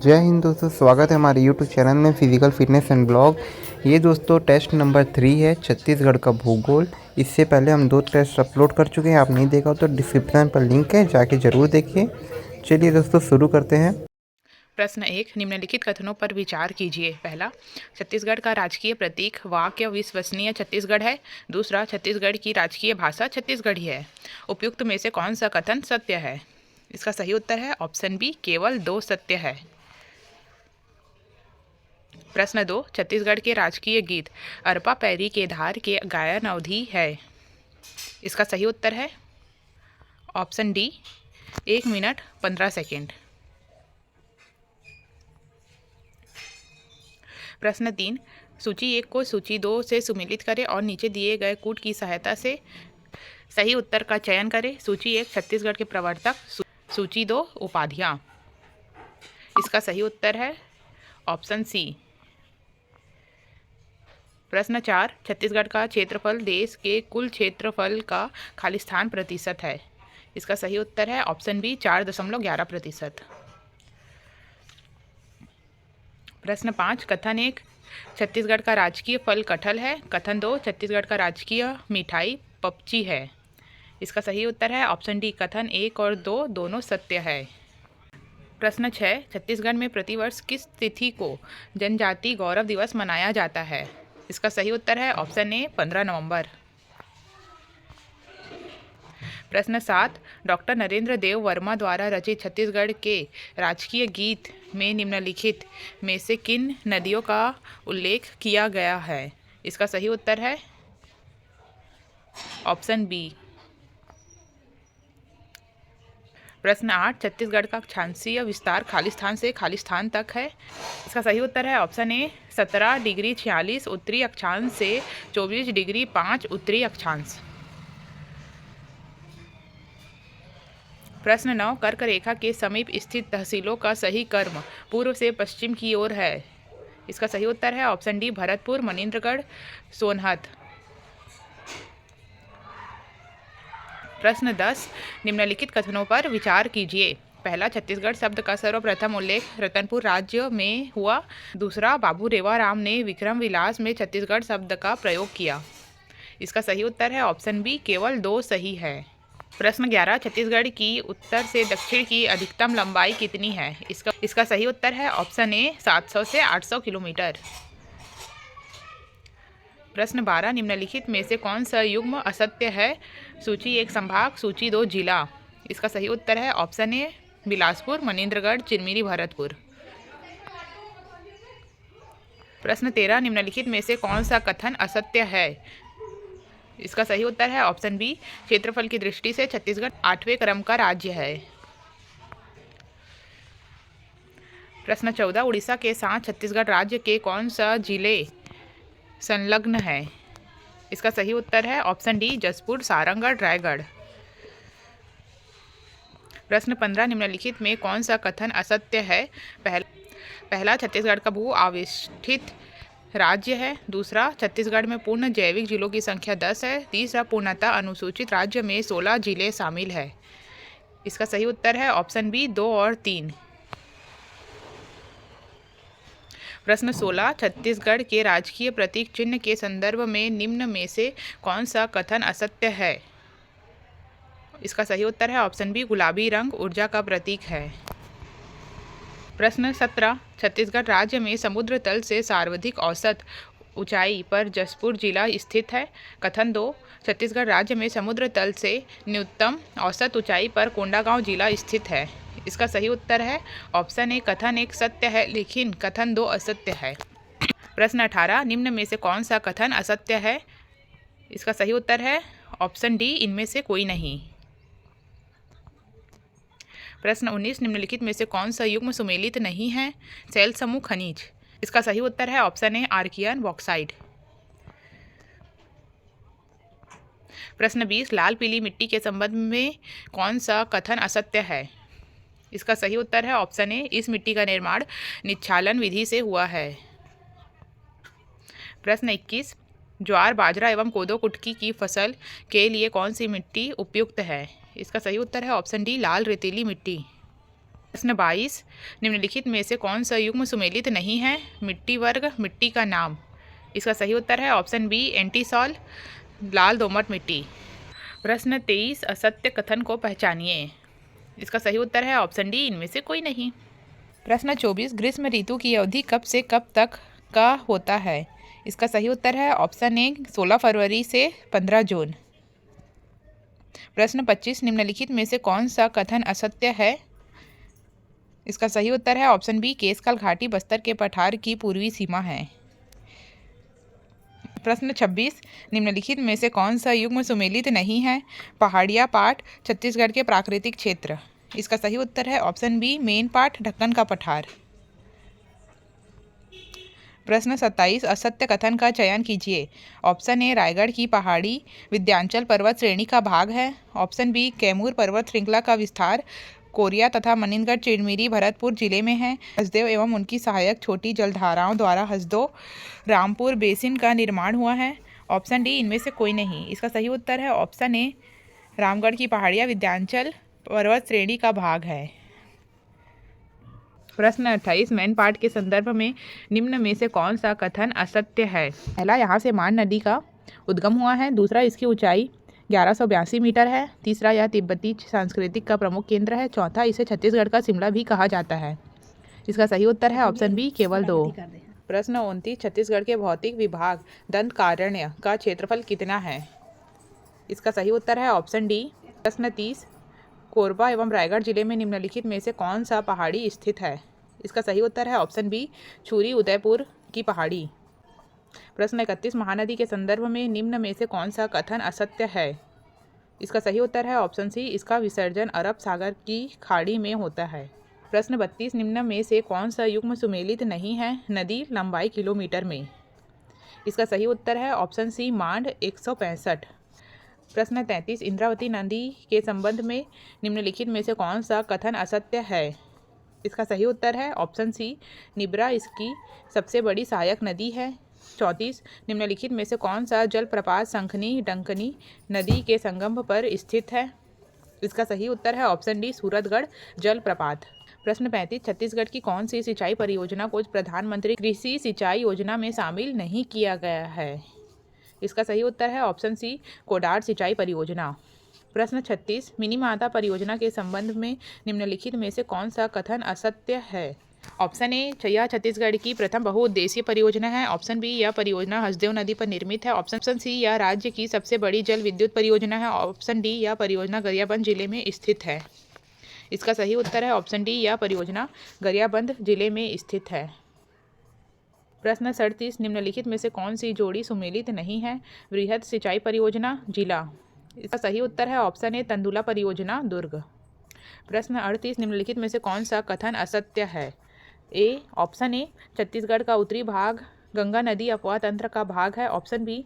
जय हिंद दोस्तों, स्वागत है हमारे यूट्यूब चैनल में फिजिकल फिटनेस एंड ब्लॉग। ये दोस्तों टेस्ट नंबर 3 है, छत्तीसगढ़ का भूगोल। इससे पहले हम 2 टेस्ट अपलोड कर चुके हैं। आप नहीं देखा हो तो डिस्क्रिप्शन पर लिंक है, जाके ज़रूर देखिए। चलिए दोस्तों शुरू करते हैं। प्रश्न 1, निम्नलिखित कथनों पर विचार कीजिए। पहला, छत्तीसगढ़ का राजकीय प्रतीक वाक्य विश्वसनीय छत्तीसगढ़ है। दूसरा, छत्तीसगढ़ की राजकीय भाषा छत्तीसगढ़ी है। उपयुक्त में से कौन सा कथन सत्य है? इसका सही उत्तर है ऑप्शन बी, केवल 2 सत्य है। प्रश्न 2, छत्तीसगढ़ के राजकीय गीत अरपा पैरी के धार के गायन अवधि है। इसका सही उत्तर है ऑप्शन डी, 1 मिनट 15 सेकेंड। प्रश्न 3, सूची 1 को सूची 2 से सुमेलित करें और नीचे दिए गए कूट की सहायता से सही उत्तर का चयन करें। सूची 1 छत्तीसगढ़ के प्रवर्तक, सूची 2 उपाधियां। इसका सही उत्तर है ऑप्शन सी। प्रश्न 4, छत्तीसगढ़ का क्षेत्रफल देश के कुल क्षेत्रफल का खालिस्तान प्रतिशत है। इसका सही उत्तर है ऑप्शन बी, 4.11%। प्रश्न 5, कथन 1, छत्तीसगढ़ का राजकीय फल कटहल है। कथन 2, छत्तीसगढ़ का राजकीय मिठाई पपची है। इसका सही उत्तर है ऑप्शन डी, कथन 1 और 2 दोनों सत्य है। प्रश्न 6, छत्तीसगढ़ में प्रतिवर्ष किस तिथि को जनजाति गौरव दिवस मनाया जाता है? इसका सही उत्तर है ऑप्शन ए, 15 नवंबर। प्रश्न 7, डॉक्टर नरेंद्र देव वर्मा द्वारा रचित छत्तीसगढ़ के राजकीय गीत में निम्नलिखित में से किन नदियों का उल्लेख किया गया है? इसका सही उत्तर है ऑप्शन बी। प्रश्न 8, छत्तीसगढ़ का अक्षांशीय विस्तार खालिस्तान से खालिस्तान तक है। इसका सही उत्तर है ऑप्शन ए, 17 डिग्री 46 उत्तरी अक्षांश से 24 डिग्री 5 उत्तरी अक्षांश। प्रश्न 9, कर्क रेखा के समीप स्थित तहसीलों का सही क्रम पूर्व से पश्चिम की ओर है। इसका सही उत्तर है ऑप्शन डी, भरतपुर, मनिंद्रगढ़, सोनहत। प्रश्न 10, निम्नलिखित कथनों पर विचार कीजिए। पहला, छत्तीसगढ़ शब्द का सर्वप्रथम उल्लेख रतनपुर राज्य में हुआ। दूसरा, बाबू रेवाराम ने विक्रम विलास में छत्तीसगढ़ शब्द का प्रयोग किया। इसका सही उत्तर है ऑप्शन बी, केवल 2 सही है। प्रश्न 11, छत्तीसगढ़ की उत्तर से दक्षिण की अधिकतम लंबाई कितनी है? इसका सही उत्तर है ऑप्शन ए, 700 से 800 किलोमीटर। प्रश्न 12, निम्नलिखित में से कौन सा युग्म असत्य है? सूची 1 संभाग, सूची 2 जिला। इसका सही उत्तर है ऑप्शन ए, बिलासपुर, मनिंद्रगढ़, चिरमिरी, भरतपुर। प्रश्न 13, निम्नलिखित में से कौन सा कथन असत्य है? इसका सही उत्तर है ऑप्शन बी, क्षेत्रफल की दृष्टि से छत्तीसगढ़ 8वें क्रम का राज्य है। प्रश्न 14, उड़ीसा के साथ छत्तीसगढ़ राज्य के कौन सा जिले संलग्न है? इसका सही उत्तर है ऑप्शन डी, जसपुर, सारंगढ़, रायगढ़। प्रश्न 15, निम्नलिखित में कौन सा कथन असत्य है? पहला, छत्तीसगढ़ का भू आविष्ठित राज्य है। दूसरा, छत्तीसगढ़ में पूर्ण जैविक जिलों की संख्या 10 है। तीसरा, पूर्णतः अनुसूचित राज्य में 16 जिले शामिल है। इसका सही उत्तर है ऑप्शन बी, 2 और 3। प्रश्न 16, छत्तीसगढ़ के राजकीय प्रतीक चिन्ह के संदर्भ में निम्न में से कौन सा कथन असत्य है? इसका सही उत्तर है ऑप्शन बी, गुलाबी रंग ऊर्जा का प्रतीक है। प्रश्न 17, छत्तीसगढ़ राज्य में समुद्र तल से सर्वाधिक औसत ऊंचाई पर जसपुर जिला स्थित है। कथन 2, छत्तीसगढ़ राज्य में समुद्र तल से न्यूनतम औसत ऊंचाई पर कोंडागांव जिला स्थित है। इसका सही उत्तर है ऑप्शन ए, कथन 1 सत्य है लेकिन कथन 2 असत्य है। प्रश्न 18, निम्न में से कौन सा कथन असत्य है? इसका सही उत्तर है ऑप्शन डी, इनमें से कोई नहीं। प्रश्न 19, निम्नलिखित में से कौन सा युग्म सुमेलित नहीं है? शैल समूह खनिज। इसका सही उत्तर है ऑप्शन ए, आर्कियन बॉक्साइड। प्रश्न 20, लाल पीली मिट्टी के संबंध में कौन सा कथन असत्य है? इसका सही उत्तर है ऑप्शन ए, इस मिट्टी का निर्माण निच्छालन विधि से हुआ है। प्रश्न 21, ज्वार, बाजरा एवं कोदो कुटकी की फसल के लिए कौन सी मिट्टी उपयुक्त है? इसका सही उत्तर है ऑप्शन डी, लाल रेतीली मिट्टी। प्रश्न 22, निम्नलिखित में से कौन सा युग्म सुमेलित नहीं है? मिट्टी वर्ग, मिट्टी का नाम। इसका सही उत्तर है ऑप्शन बी एंटीसॉल, लाल दोमट मिट्टी। प्रश्न 23, असत्य कथन को पहचानिए। इसका सही उत्तर है ऑप्शन डी इनमें से कोई नहीं। प्रश्न 24, ग्रीष्म ऋतु की अवधि कब से कब तक का होता है? इसका सही उत्तर है ऑप्शन ए 16 फरवरी से 15 जून। प्रश्न 25, निम्नलिखित में से कौन सा कथन असत्य है? इसका सही उत्तर है ऑप्शन बी केसकाल घाटी बस्तर के पठार की पूर्वी सीमा है। प्रश्न 26, निम्नलिखित में से कौन सा युग्म सुमेलित नहीं है? पहाड़िया पाट, छत्तीसगढ़ के प्राकृतिक क्षेत्र। इसका सही उत्तर है ऑप्शन बी मेन पाट, ढक्कन का पठार। प्रश्न 27, असत्य कथन का चयन कीजिए। ऑप्शन ए रायगढ़ की पहाड़ी विंध्याचल पर्वत श्रेणी का भाग है। ऑप्शन बी कैमूर पर्वत श्रृंखला का विस्तार कोरिया तथा मनिनगढ़ चिरमिरी भरतपुर जिले में है। हसदेव एवं उनकी सहायक छोटी जलधाराओं द्वारा हसदो रामपुर बेसिन का निर्माण हुआ है। ऑप्शन डी इनमें से कोई नहीं। इसका सही उत्तर है ऑप्शन ए रामगढ़ की पहाड़ियाँ विंध्याचल पर्वत श्रेणी का भाग है। प्रश्न 28, मैन पाट के संदर्भ में निम्न में से कौन सा कथन असत्य है? पहला, यहाँ से मान नदी का उद्गम हुआ है। दूसरा, इसकी ऊंचाई 1182 मीटर है। तीसरा, यह तिब्बती सांस्कृतिक का प्रमुख केंद्र है। चौथा, इसे छत्तीसगढ़ का शिमला भी कहा जाता है। इसका सही उत्तर है ऑप्शन बी केवल 2। प्रश्न 29, छत्तीसगढ़ के भौतिक विभाग दंतकारण्य का क्षेत्रफल कितना है? इसका सही उत्तर है ऑप्शन डी। प्रश्न 30, कोरबा एवं रायगढ़ जिले में निम्नलिखित में से कौन सा पहाड़ी स्थित है? इसका सही उत्तर है ऑप्शन बी छुरी उदयपुर की पहाड़ी। प्रश्न 31, महानदी के संदर्भ में निम्न में से कौन सा कथन असत्य है? इसका सही उत्तर है ऑप्शन सी इसका विसर्जन अरब सागर की खाड़ी में होता है। प्रश्न 32, निम्न में से कौन सा युग्म सुमेलित नहीं है? नदी लंबाई किलोमीटर में। इसका सही उत्तर है ऑप्शन सी मांड 165। प्रश्न 33, इंद्रावती नदी के संबंध में निम्नलिखित में से कौन सा कथन असत्य है? इसका सही उत्तर है ऑप्शन सी निब्रा इसकी सबसे बड़ी सहायक नदी है। 34, निम्नलिखित में से कौन सा जलप्रपात शंखनी डंकनी नदी के संगम पर स्थित है? इसका सही उत्तर है ऑप्शन डी सूरतगढ़ जलप्रपात। प्रश्न 35, छत्तीसगढ़ की कौन सी सिंचाई परियोजना को प्रधानमंत्री कृषि सिंचाई योजना में शामिल नहीं किया गया है? इसका सही उत्तर है ऑप्शन सी कोडार सिंचाई परियोजना। प्रश्न 36, मिनी माता परियोजना के संबंध में निम्नलिखित में से कौन सा कथन असत्य है? ऑप्शन ए यह छत्तीसगढ़ की प्रथम बहुउद्देशीय परियोजना है। ऑप्शन बी यह परियोजना हसदेव नदी पर निर्मित है। ऑप्शन सी यह राज्य की सबसे बड़ी जल विद्युत परियोजना है। ऑप्शन डी यह परियोजना गरियाबंद जिले में स्थित है। इसका सही उत्तर है ऑप्शन डी यह परियोजना गरियाबंद जिले में स्थित है। प्रश्न 37, निम्नलिखित में से कौन सी जोड़ी सुमेलित नहीं है? वृहद सिंचाई परियोजना जिला। इसका सही उत्तर है ऑप्शन ए तंदुला परियोजना दुर्ग। प्रश्न 38, निम्नलिखित में से कौन सा कथन असत्य है? ए ऑप्शन ए छत्तीसगढ़ का उत्तरी भाग गंगा नदी अपवाह तंत्र का भाग है। ऑप्शन बी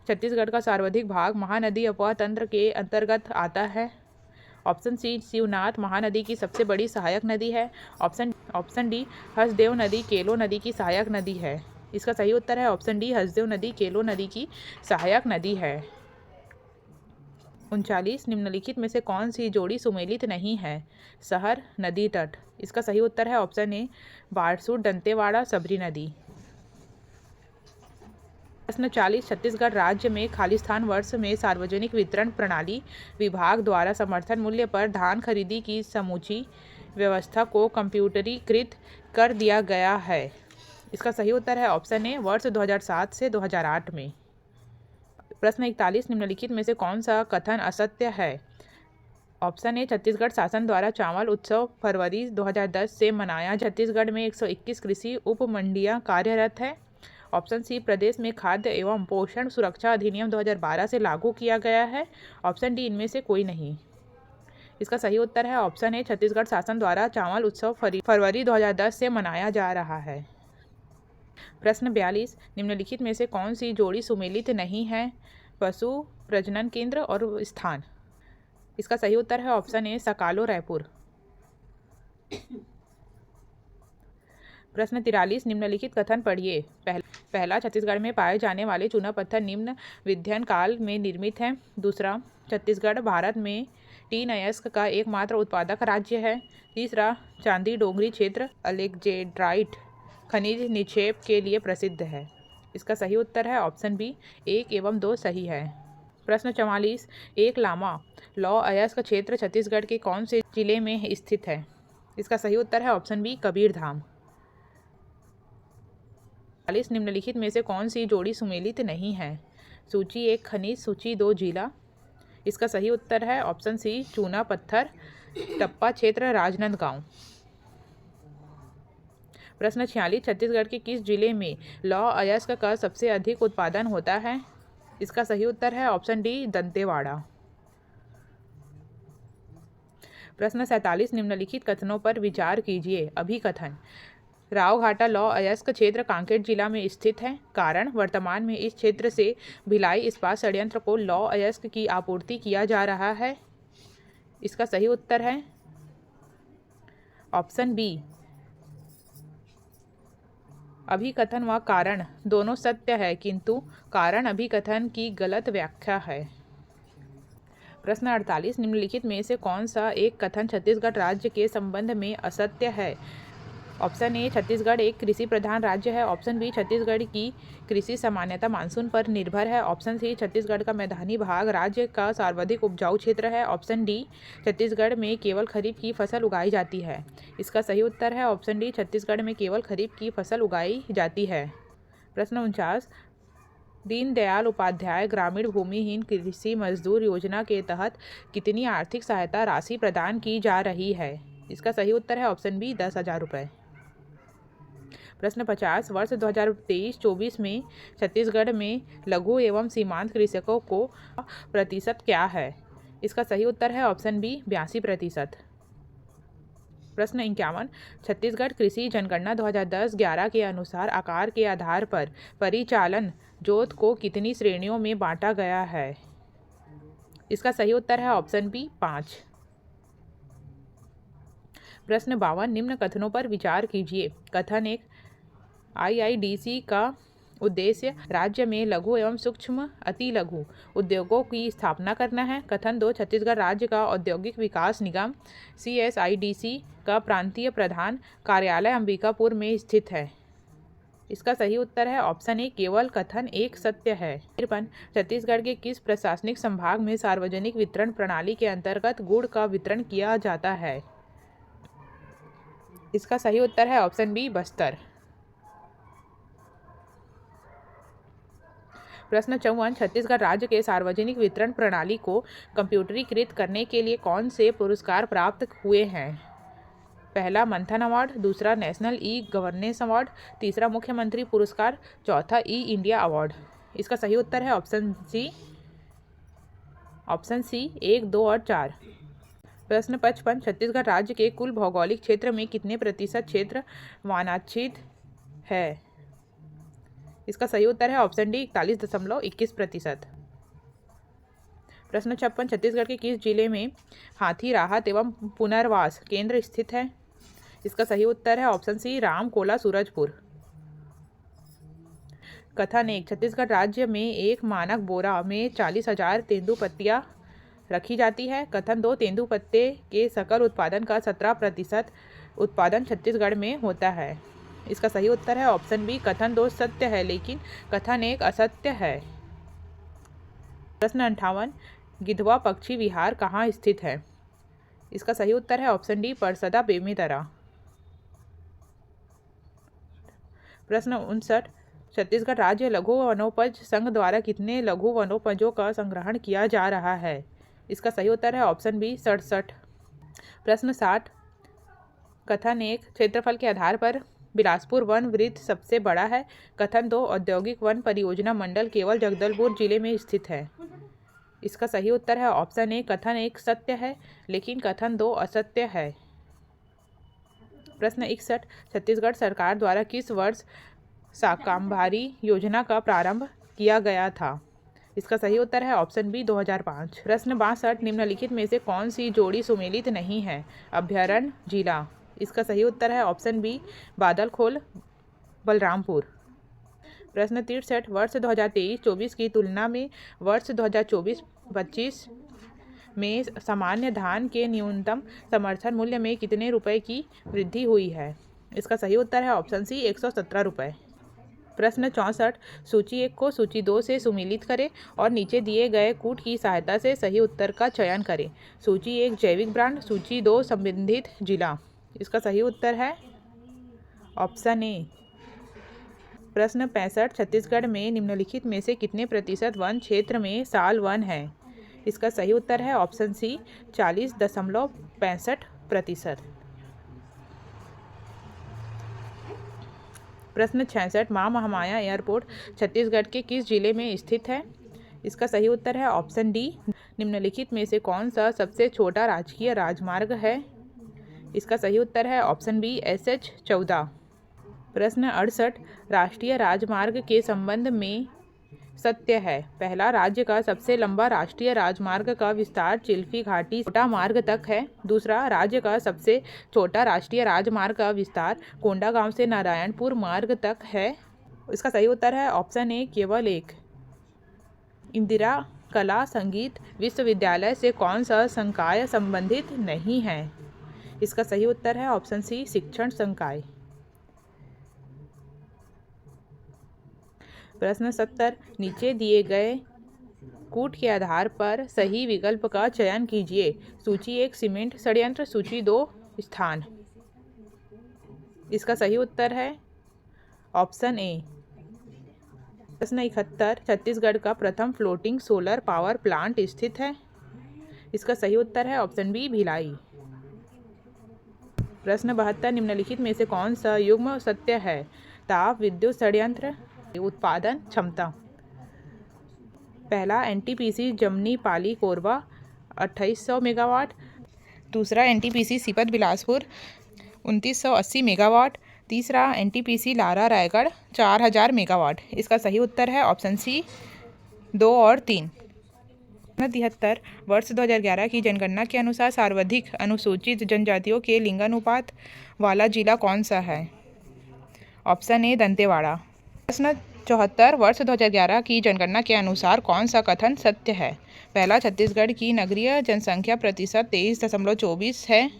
छत्तीसगढ़ का सर्वाधिक भाग महानदी अपवाह तंत्र के अंतर्गत आता है। ऑप्शन सी शिवनाथ महानदी की सबसे बड़ी सहायक नदी है। ऑप्शन डी हसदेव नदी केलो नदी की सहायक नदी है। इसका सही उत्तर है ऑप्शन डी हसदेव नदी केलो नदी की सहायक नदी है। 39, निम्नलिखित में से कौन सी जोड़ी सुमेलित नहीं है? शहर नदी तट। इसका सही उत्तर है ऑप्शन ए बारसूर दंतेवाड़ा सबरी नदी। प्रश्न 40, छत्तीसगढ़ राज्य में खालिस्तान वर्ष में सार्वजनिक वितरण प्रणाली विभाग द्वारा समर्थन मूल्य पर धान खरीदी की समूची व्यवस्था को कंप्यूटरीकृत कर दिया गया है। इसका सही उत्तर है ऑप्शन ए वर्ष 2007 से 2008 में। प्रश्न 41, निम्नलिखित में से कौन सा कथन असत्य है? ऑप्शन ए छत्तीसगढ़ शासन द्वारा चावल उत्सव फरवरी 2010 से मनाया। छत्तीसगढ़ में 121 कृषि उपमंडियां कार्यरत है। ऑप्शन सी प्रदेश में खाद्य एवं पोषण सुरक्षा अधिनियम 2012 से लागू किया गया है। ऑप्शन डी इनमें से कोई नहीं। इसका सही उत्तर है ऑप्शन ए छत्तीसगढ़ शासन द्वारा चावल उत्सव फरवरी 2010 से मनाया जा रहा है। प्रश्न 42, निम्नलिखित में से कौन सी जोड़ी सुमेलित नहीं है? पशु प्रजनन केंद्र और स्थान। इसका सही उत्तर है ऑप्शन ए सकालो रायपुर। प्रश्न 43, निम्नलिखित कथन पढ़िए। पहला, छत्तीसगढ़ में पाए जाने वाले चूना पत्थर निम्न विध्यन काल में निर्मित हैं। दूसरा, छत्तीसगढ़ भारत में टीन अयस्क का एकमात्र उत्पादक राज्य है। तीसरा, चांदी डोंगरी क्षेत्र अलेक्जेंड्राइट खनिज निक्षेप के लिए प्रसिद्ध है। इसका सही उत्तर है ऑप्शन बी, 1 एवं 2 सही है। प्रश्न 44, एक लामा लौ अयस्क क्षेत्र छत्तीसगढ़ के कौन से जिले में स्थित है? इसका सही उत्तर है ऑप्शन बी, कबीरधाम। 40, निम्नलिखित में से कौन सी जोड़ी सुमेलित नहीं है? सूची 1 खनिज, सूची 2 जिला। इसका सही उत्तर है ऑप्शन सी, चूना पत्थर टप्पा क्षेत्र राजनांदगांव। प्रश्न 46, छत्तीसगढ़ के किस जिले में लौ अयस्क का सबसे अधिक उत्पादन होता है? इसका सही उत्तर है ऑप्शन डी, दंतेवाड़ा। प्रश्न 47, निम्नलिखित कथनों पर विचार कीजिए। अभिकथन: रावघाटा लौ अयस्क क्षेत्र कांकेर जिला में स्थित है। कारण: वर्तमान में इस क्षेत्र से भिलाई इस्पात संयंत्र को लौ अयस्क की आपूर्ति किया जा रहा है। इसका सही उत्तर है ऑप्शन बी। अभिकथन व कारण दोनों सत्य है, किंतु कारण अभिकथन की गलत व्याख्या है। प्रश्न 48, निम्नलिखित में से कौन सा एक कथन छत्तीसगढ़ राज्य के संबंध में असत्य है? ऑप्शन ए, छत्तीसगढ़ एक कृषि प्रधान राज्य है। ऑप्शन बी, छत्तीसगढ़ की कृषि सामान्यतः मानसून पर निर्भर है। ऑप्शन सी, छत्तीसगढ़ का मैदानी भाग राज्य का सर्वाधिक उपजाऊ क्षेत्र है। ऑप्शन डी, छत्तीसगढ़ में केवल खरीफ की फसल उगाई जाती है। इसका सही उत्तर है ऑप्शन डी, छत्तीसगढ़ में केवल खरीफ की फसल उगाई जाती है। प्रश्न 49, दीनदयाल उपाध्याय ग्रामीण भूमिहीन कृषि मजदूर योजना के तहत कितनी आर्थिक सहायता राशि प्रदान की जा रही है? इसका सही उत्तर है ऑप्शन बी, 10,000 रुपये। प्रश्न 50, वर्ष 2023-24 में छत्तीसगढ़ में लघु एवं सीमांत कृषकों को प्रतिशत क्या है? इसका सही उत्तर है ऑप्शन बी, 82%। प्रश्न 51, छत्तीसगढ़ कृषि जनगणना 2010-11 के अनुसार आकार के आधार पर परिचालन जोत को कितनी श्रेणियों में बांटा गया है? इसका सही उत्तर है ऑप्शन बी, 5। प्रश्न 52, निम्न कथनों पर विचार कीजिए। कथन 1, IIDC का उद्देश्य राज्य में लघु एवं सूक्ष्म अति लघु उद्योगों की स्थापना करना है। कथन 2, छत्तीसगढ़ राज्य का औद्योगिक विकास निगम CSIDC का प्रांतीय प्रधान कार्यालय अंबिकापुर में स्थित है। इसका सही उत्तर है ऑप्शन ए, केवल कथन 1 सत्य है। 53, छत्तीसगढ़ के किस प्रशासनिक संभाग में सार्वजनिक वितरण प्रणाली के अंतर्गत गुड़ का वितरण किया जाता है? इसका सही उत्तर है ऑप्शन बी, बस्तर। प्रश्न 54, छत्तीसगढ़ राज्य के सार्वजनिक वितरण प्रणाली को कंप्यूटरीकृत करने के लिए कौन से पुरस्कार प्राप्त हुए हैं? पहला, मंथन अवार्ड। दूसरा, नेशनल ई गवर्नेंस अवार्ड। तीसरा, मुख्यमंत्री पुरस्कार। चौथा, ई इंडिया अवार्ड। इसका सही उत्तर है ऑप्शन सी 1, 2 और 4। प्रश्न 55, छत्तीसगढ़ राज्य के कुल भौगोलिक क्षेत्र में कितने प्रतिशत क्षेत्र वनाच्छित है? इसका सही उत्तर है ऑप्शन डी, 41.21%। प्रश्न 56, छत्तीसगढ़ के किस जिले में हाथी राहत एवं पुनर्वास केंद्र स्थित है? इसका सही उत्तर है ऑप्शन सी, रामकोला सूरजपुर। कथन 1, छत्तीसगढ़ राज्य में एक मानक बोरा में 40,000 तेंदूपत्तियां रखी जाती है। कथन 2, तेंदूपत्ते के सकल उत्पादन का 17% उत्पादन छत्तीसगढ़ में होता है। इसका सही उत्तर है ऑप्शन बी, कथन 2 सत्य है लेकिन कथन 1 असत्य है। प्रश्न 58, गिधवा पक्षी विहार कहाँ स्थित है? इसका सही उत्तर है ऑप्शन डी, परसदा बेमेतरा। प्रश्न 59, छत्तीसगढ़ राज्य लघु वनोपज संघ द्वारा कितने लघु वनोपजों का संग्रहण किया जा रहा है? इसका सही उत्तर है ऑप्शन बी, 67। प्रश्न 60, कथन 1, क्षेत्रफल के आधार पर बिलासपुर वन वृत्त सबसे बड़ा है। कथन 2, औद्योगिक वन परियोजना मंडल केवल जगदलपुर जिले में स्थित है। इसका सही उत्तर है ऑप्शन ए, कथन 1 सत्य है लेकिन कथन 2 असत्य है। प्रश्न 61, छत्तीसगढ़ सरकार द्वारा किस वर्ष शाकंभरी योजना का प्रारंभ किया गया था? इसका सही उत्तर है ऑप्शन बी, 2005। प्रश्न 62, निम्नलिखित में से कौन सी जोड़ी सुमेलित नहीं है? अभ्यारण्य जिला। इसका सही उत्तर है ऑप्शन बी, बादलखोल बलरामपुर। प्रश्न 63, वर्ष 2023-24 की तुलना में वर्ष 2024-25 में सामान्य धान के न्यूनतम समर्थन मूल्य में कितने रुपए की वृद्धि हुई है? इसका सही उत्तर है ऑप्शन सी 117 रुपये। प्रश्न 64, सूची 1 को सूची 2 से सुमेलित करें और नीचे दिए गए कूट की सहायता से सही उत्तर का चयन करें। सूची 1 जैविक ब्रांड, सूची 2 संबंधित जिला। इसका सही उत्तर है ऑप्शन ए। प्रश्न 65, छत्तीसगढ़ में निम्नलिखित में से कितने प्रतिशत वन क्षेत्र में साल वन है? इसका सही उत्तर है ऑप्शन सी 40.65%। प्रश्न 66, मां महामाया एयरपोर्ट छत्तीसगढ़ के किस जिले में स्थित है? इसका सही उत्तर है ऑप्शन डी। निम्नलिखित में से कौन सा सबसे छोटा राजकीय राजमार्ग है? इसका सही उत्तर है ऑप्शन बी SH 14। प्रश्न 68, राष्ट्रीय राजमार्ग के संबंध में सत्य है। पहला, राज्य का सबसे लंबा राष्ट्रीय राजमार्ग का विस्तार चिल्फी घाटी छोटा मार्ग तक है। दूसरा, राज्य का सबसे छोटा राष्ट्रीय राजमार्ग का विस्तार कोंडागांव से नारायणपुर मार्ग तक है। इसका सही उत्तर है ऑप्शन ए केवल एक। इंदिरा कला संगीत विश्वविद्यालय से कौन सा संकाय संबंधित नहीं है? इसका सही उत्तर है ऑप्शन सी शिक्षण संकाय। प्रश्न 70, नीचे दिए गए कूट के आधार पर सही विकल्प का चयन कीजिए। सूची 1 सीमेंट षड्यंत्र, सूची 2 स्थान। इसका सही उत्तर है ऑप्शन ए। प्रश्न 71, छत्तीसगढ़ का प्रथम फ्लोटिंग सोलर पावर प्लांट स्थित है। इसका सही उत्तर है ऑप्शन बी भिलाई। प्रश्न 72, निम्नलिखित में से कौन सा युग्म सत्य है? ताप विद्युत षड्यंत्र उत्पादन क्षमता। पहला, NTPC जमनी पाली कोरबा 2800 मेगावाट। दूसरा, NTPC सीपत बिलासपुर 2980 मेगावाट। तीसरा, NTPC लारा रायगढ़ 4000 मेगावाट। इसका सही उत्तर है ऑप्शन सी 2 और 3। 73, वर्ष 2011 की जनगणना के अनुसार सर्वाधिक अनुसूचित जनजातियों के लिंगानुपात वाला जिला कौन सा है? Option A Dantewada. प्रश्न 74, वर्ष 2011 की जनगणना के अनुसार कौन सा कथन सत्य है? पहला, छत्तीसगढ़ की नगरीय जनसंख्या प्रतिशत 23.24 है।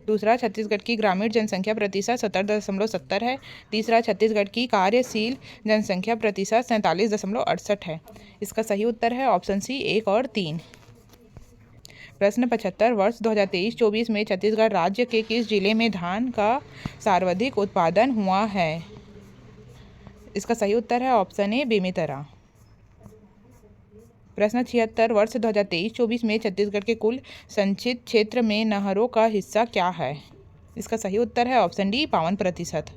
दूसरा, छत्तीसगढ़ की ग्रामीण जनसंख्या प्रतिशत 70.70 है। तीसरा, छत्तीसगढ़ की कार्यशील जनसंख्या प्रतिशत 47.68 है। इसका सही उत्तर है ऑप्शन सी 1 और 3। प्रश्न 75, वर्ष 2023-24 में छत्तीसगढ़ राज्य के किस जिले में धान का सर्वाधिक उत्पादन हुआ है? इसका सही उत्तर है ऑप्शन ए बेमेतरा। प्रश्न 76, वर्ष 2023-24 में छत्तीसगढ़ के कुल संचित क्षेत्र में नहरों का हिस्सा क्या है? इसका सही उत्तर है ऑप्शन डी 52%।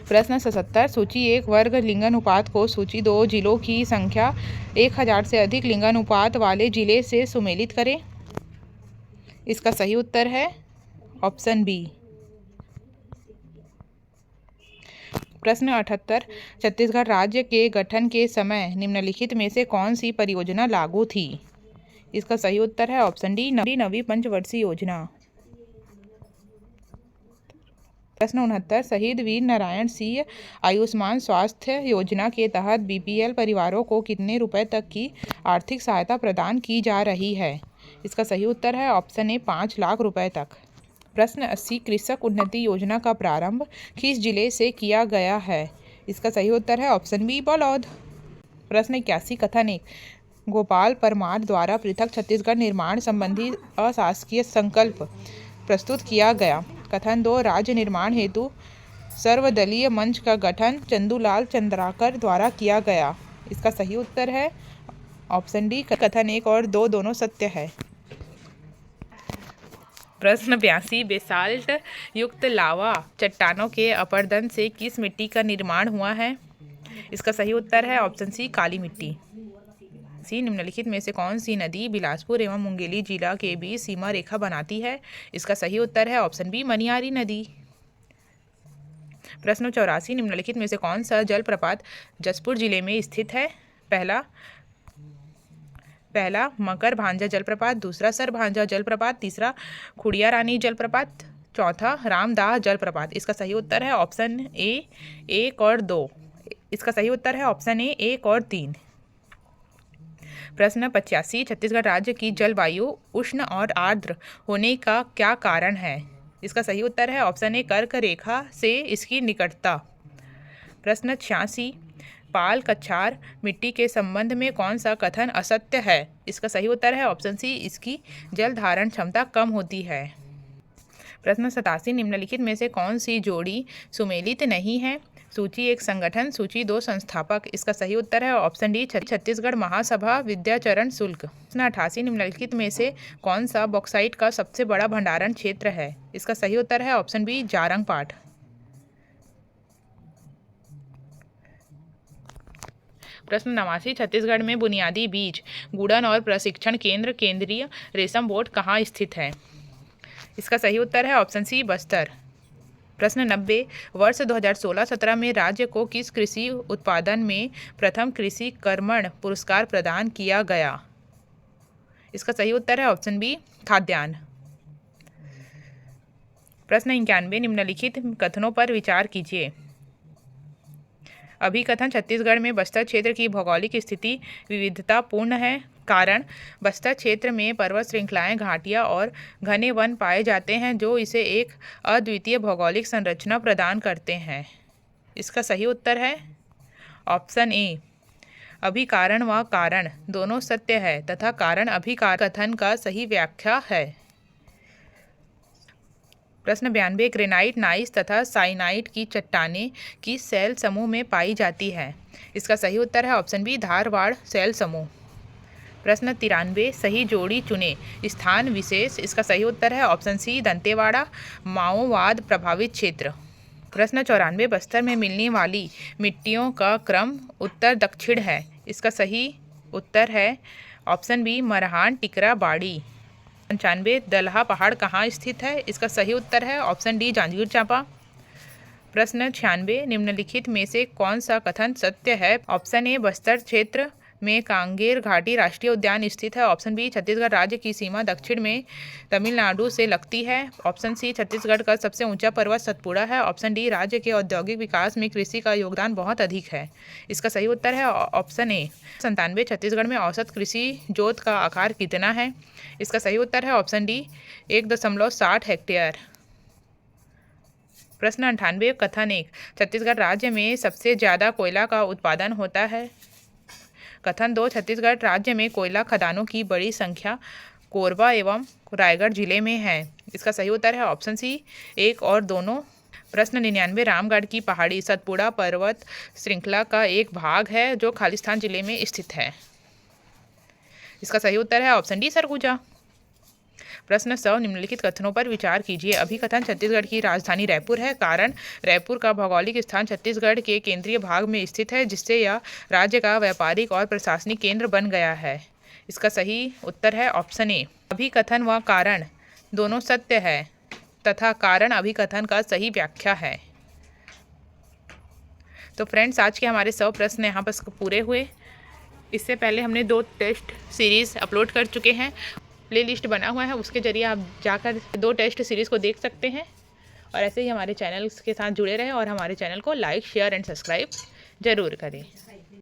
प्रश्न 77, सूची 1 वर्ग लिंगानुपात को सूची 2 जिलों की संख्या 1000 से अधिक लिंगानुपात वाले जिले से सुमेलित करें। इसका सही उत्तर है ऑप्शन बी। प्रश्न 78, छत्तीसगढ़ राज्य के गठन के समय निम्नलिखित में से कौन सी परियोजना लागू थी? इसका सही उत्तर है ऑप्शन डी नवी पंचवर्षीय योजना। प्रश्न 69, शहीद वीर नारायण सिंह आयुष्मान स्वास्थ्य योजना के तहत BPL परिवारों को कितने रुपए तक की आर्थिक सहायता प्रदान की जा रही है? इसका सही उत्तर है ऑप्शन ए 5 लाख रुपए तक। प्रश्न 80, कृषक उन्नति योजना का प्रारंभ किस जिले से किया गया है? इसका सही उत्तर है ऑप्शन बी बलौद। प्रश्न 81, कथन 1, गोपाल परमार द्वारा पृथक छत्तीसगढ़ निर्माण संबंधी अशासकीय संकल्प प्रस्तुत किया गया। कथन 2, राज्य निर्माण हेतु सर्वदलीय मंच का गठन चंदूलाल चंद्राकर द्वारा किया गया। इसका सही उत्तर है ऑप्शन डी। कथन 1 और 2 दोनों सत्य है। प्रश्न 82, बेसाल्ट युक्त लावा चट्टानों के अपरदन से किस मिट्टी का निर्माण हुआ है? इसका सही उत्तर है ऑप्शन सी काली मिट्टी। सी, निम्नलिखित में से कौन सी नदी बिलासपुर एवं मुंगेली जिला के बीच सीमा रेखा बनाती है? इसका सही उत्तर है ऑप्शन बी मनियारी नदी। प्रश्न 84, निम्नलिखित में से कौन सा जलप्रपात जशपुर जिले में स्थित है? पहला मकर भांजा जलप्रपात, दूसरा सर भांजा जलप्रपात, तीसरा खुड़िया रानी जलप्रपात, चौथा रामदाह जलप्रपात। इसका सही उत्तर है ऑप्शन ए 1 और 2। इसका सही उत्तर है ऑप्शन ए 1 और 3। प्रश्न 85, छत्तीसगढ़ राज्य की जलवायु उष्ण और आर्द्र होने का क्या कारण है? इसका सही उत्तर है ऑप्शन ए कर्क रेखा से इसकी निकटता। प्रश्न 86, पाल कछार मिट्टी के संबंध में कौन सा कथन असत्य है? इसका सही उत्तर है ऑप्शन सी, इसकी जल धारण क्षमता कम होती है। प्रश्न 87, निम्नलिखित में से कौन सी जोड़ी सुमेलित नहीं है? सूची 1 संगठन, सूची 2 संस्थापक। इसका सही उत्तर है ऑप्शन डी, छत्तीसगढ़ महासभा विद्याचरण शुल्क। प्रश्न 88, निम्नलिखित में से कौन सा बॉक्साइट का सबसे बड़ा भंडारण क्षेत्र है? इसका सही उत्तर है ऑप्शन बी, जारंग पाट। प्रश्न 89, छत्तीसगढ़ में बुनियादी बीज गुड़न और प्रशिक्षण केंद्र केंद्रीय रेशम बोर्ड कहाँ स्थित है? इसका सही उत्तर है ऑप्शन सी, बस्तर। प्रश्न 90, वर्ष 2016-17 में राज्य को किस कृषि उत्पादन में प्रथम कृषि कर्मण पुरस्कार प्रदान किया गया? इसका सही उत्तर है ऑप्शन बी, खाद्यान्न। प्रश्न 91, निम्नलिखित कथनों पर विचार कीजिए। अभिकथन छत्तीसगढ़ में बस्तर क्षेत्र की भौगोलिक स्थिति विविधतापूर्ण है। कारण, बस्तर क्षेत्र में पर्वत श्रृंखलाएं, घाटियां और घने वन पाए जाते हैं जो इसे एक अद्वितीय भौगोलिक संरचना प्रदान करते हैं। इसका सही उत्तर है ऑप्शन ए, अभिकारण व कारण दोनों सत्य है तथा कारण अभिकार कथन का सही व्याख्या है। प्रश्न 92, ग्रेनाइट, नाइस तथा साइनाइट की चट्टानें किस सेल समूह में पाई जाती है? इसका सही उत्तर है ऑप्शन बी, धारवाड़ सेल समूह। प्रश्न 93, सही जोड़ी चुने, स्थान विशेष। इसका सही उत्तर है ऑप्शन सी, दंतेवाड़ा माओवाद प्रभावित क्षेत्र। प्रश्न 94, बस्तर में मिलने वाली मिट्टियों का क्रम उत्तर दक्षिण है। इसका सही उत्तर है ऑप्शन बी, मरहान टिकरा बाड़ी। 95, दलहा पहाड़ कहाँ स्थित है? इसका सही उत्तर है ऑप्शन डी, जांजगीर चांपा। प्रश्न 96, निम्नलिखित में से कौन सा कथन सत्य है? ऑप्शन ए, बस्तर क्षेत्र में कांगेर घाटी राष्ट्रीय उद्यान स्थित है। ऑप्शन बी, छत्तीसगढ़ राज्य की सीमा दक्षिण में तमिलनाडु से लगती है। ऑप्शन सी, छत्तीसगढ़ का सबसे ऊंचा पर्वत सतपुड़ा है। ऑप्शन डी, राज्य के औद्योगिक विकास में कृषि का योगदान बहुत अधिक है। इसका सही उत्तर है ऑप्शन ए। 97, छत्तीसगढ़ में औसत कृषि जोत का आकार कितना है? इसका सही उत्तर है ऑप्शन डी, 1.60 हेक्टेयर। प्रश्न 98, कथन 1, छत्तीसगढ़ राज्य में सबसे ज़्यादा कोयला का उत्पादन होता है। कथन 2, छत्तीसगढ़ राज्य में कोयला खदानों की बड़ी संख्या कोरबा एवं रायगढ़ जिले में है। इसका सही उत्तर है ऑप्शन सी, 1 और दोनों। प्रश्न 99, रामगढ़ की पहाड़ी सतपुड़ा पर्वत श्रृंखला का एक भाग है जो खालिस्तान जिले में स्थित है। इसका सही उत्तर है ऑप्शन डी, सरगुजा। प्रश्न 100, निम्नलिखित कथनों पर विचार कीजिए। अभिकथन छत्तीसगढ़ की राजधानी रायपुर है। कारण, रायपुर का भौगोलिक स्थान छत्तीसगढ़ के केंद्रीय भाग में स्थित है जिससे यह राज्य का व्यापारिक और प्रशासनिक केंद्र बन गया है। इसका सही उत्तर है ऑप्शन ए। अभिकथन व कारण दोनों सत्य है तथा कारण अभिकथन का सही व्याख्या है। तो फ्रेंड्स, आज के हमारे 100 प्रश्न यहाँ पर पूरे हुए। इससे पहले हमने 2 टेस्ट सीरीज़ अपलोड कर चुके हैं। प्ले लिस्ट बना हुआ है, उसके जरिए आप जाकर 2 टेस्ट सीरीज़ को देख सकते हैं। और ऐसे ही हमारे चैनल के साथ जुड़े रहें और हमारे चैनल को लाइक, शेयर एंड सब्सक्राइब ज़रूर करें।